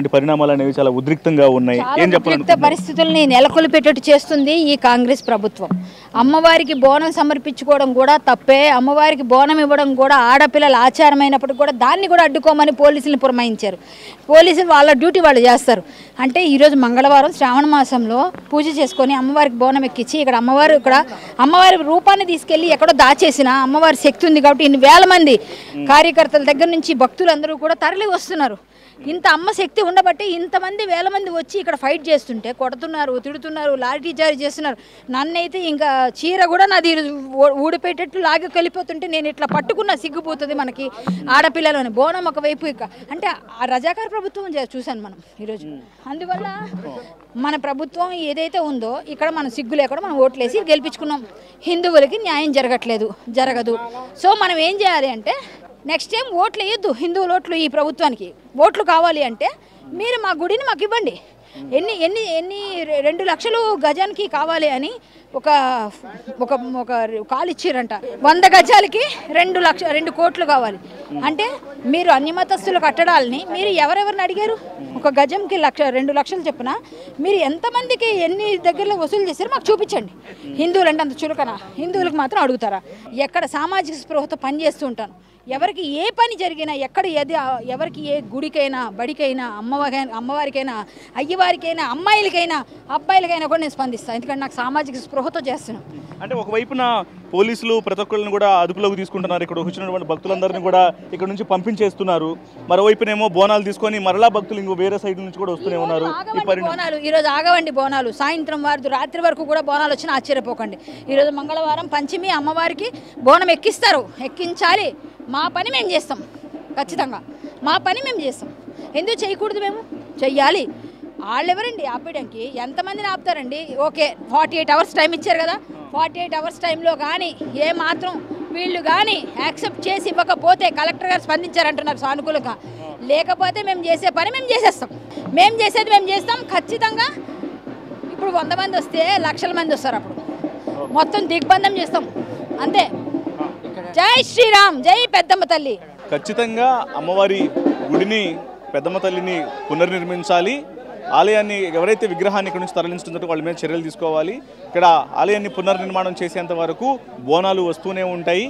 పరిణామాలు అనేవి చాలా ఉద్రిక్తంగా ఉన్నాయి. ఏం చెప్పాలి? పరిస్థితుల్ని నెలకొల్పేటట్టు చేస్తుంది ఈ కాంగ్రెస్ ప్రభుత్వం. అమ్మవారికి బోనం సమర్పించుకోవడం కూడా తప్పే. అమ్మవారికి బోనం ఇవ్వడం కూడా ఆడపిల్లల ఆచారమైనప్పుడు కూడా దాన్ని కూడా అడ్డుకోమని పోలీసులు పురమాయించారు. పోలీసులు వాళ్ళ డ్యూటీ వాళ్ళు చేస్తారు. అంటే ఈరోజు మంగళవారం శ్రావణ మాసంలో పూజ చేసుకొని అమ్మవారికి బోనం ఎక్కించి ఇక్కడ అమ్మవారి రూపాన్ని తీసుకెళ్ళి ఎక్కడో దాచేసిన అమ్మవారి శక్తి ఉంది కాబట్టి ఇన్ని వేల మంది కార్యకర్తల దగ్గర నుంచి భక్తులందరూ కూడా తరలి వస్తున్నారు. ఇంత అమ్మ శక్తి ఉండబట్టి ఇంతమంది వేల మంది వచ్చి ఇక్కడ ఫైట్ చేస్తుంటే కొడుతున్నారు, తిడుతున్నారు, లాఠీ చార్జ్ చేస్తున్నారు. నన్నైతే ఇంకా చీర కూడా నాది ఊడిపోయేటట్లు లాగి కలిపోతుంటే నేను ఇట్లా పట్టుకున్న సిగ్గుపోతుంది మనకి ఆడపిల్లలని. బోనం ఒకవైపు అంటే ఆ రజాకార ప్రభుత్వం చూశాను మనం ఈరోజు. అందువల్ల మన ప్రభుత్వం ఏదైతే ఉందో ఇక్కడ మనం సిగ్గు లేకుండా మనం ఓట్లేసి గెలిపించుకున్నాం. హిందువులకి న్యాయం జరగదు. సో మనం ఏం చేయాలి అంటే నెక్స్ట్ టైం ఓట్లు వేయొద్దు. హిందువుల ఓట్లు ఈ ప్రభుత్వానికి ఓట్లు కావాలి అంటే మీరు మా గుడిని మాకు ఇవ్వండి. ఎన్ని 2 లక్షలు గజానికి కావాలి అని ఒక కాలు ఇచ్చిరంట. 100 గజాలకి 2 కోట్లు కావాలి అంటే మీరు అన్ని మతస్థుల కట్టడాలని మీరు ఎవరెవరిని అడిగారు? ఒక గజంకి 2 లక్షలు చెప్పున మీరు ఎంతమందికి ఎన్ని దగ్గరలో వసూలు చేశారు మాకు చూపించండి. హిందువులు అంటే అంత చులకన? హిందువులకు మాత్రం అడుగుతారా? ఎక్కడ సామాజిక స్పృహతో పనిచేస్తూ ఉంటాను. ఎవరికి ఏ పని జరిగినా ఎవరికి ఏ గుడికైనా బడికైనా అమ్మవారికైనా అయ్యవారికైనా అమ్మాయిలకైనా అబ్బాయిలకైనా కూడా నేను స్పందిస్తాను. ఎందుకంటే నాకు సామాజిక స్పృహతో చేస్తున్నాను. అంటే ఒకవైపున పోలీసులు ప్రతి ఒక్కరిని కూడా అదుపులోకి తీసుకుంటున్నారు. ఇక్కడ వచ్చినటువంటి భక్తులందరినీ కూడా ఇక్కడ నుంచి పంపించేస్తున్నారు. మరోవైపునేమో బోనాలు తీసుకొని మరలా భక్తులు ఇంకో వేరే సైడ్ నుంచి కూడా వస్తూనే ఉన్నారు. ఈరోజు ఆగవండి బోనాలు. సాయంత్రం రాత్రి వరకు కూడా బోనాలు వచ్చినా ఆశ్చర్యపోకండి. ఈరోజు మంగళవారం పంచమి అమ్మవారికి బోనం ఎక్కించాలి. మా పని మేము చేస్తాం. ఖచ్చితంగా మా పని మేము చేస్తాం. ఎందుకు చేయకూడదు? మేము చెయ్యాలి. వాళ్ళెవరండి ఆపేయడానికి? ఎంతమందిని ఆపుతారండి? ఓకే 48 అవర్స్ టైం ఇచ్చారు కదా. 48 అవర్స్ టైంలో కానీ మాత్రం వీళ్ళు కానీ యాక్సెప్ట్ చేసి ఇవ్వకపోతే కలెక్టర్ గారు స్పందించారంటున్నారు సానుకూలంగా. లేకపోతే మేము చేసే పని మేము చేసేస్తాం. మేము చేస్తాం ఖచ్చితంగా. ఇప్పుడు 100 మంది వస్తే లక్షల మంది వస్తారు. అప్పుడు మొత్తం దిగ్బంధం చేస్తాం అంతే. జై శ్రీరామ్, జై పెద్దమ్మ తల్లి. ఖచ్చితంగా అమ్మవారి గుడిని పెద్దమ్మ తల్లిని పునర్నిర్మించాలి. ఆలయాన్ని ఎవరైతే విగ్రహాన్ని ఇక్కడ నుంచి తరలించుతుందో వాళ్ళ మీద చర్యలు తీసుకోవాలి. ఇక్కడ ఆలయాన్ని పునర్నిర్మాణం చేసేంత వరకు బోనాలు వస్తూనే ఉంటాయి.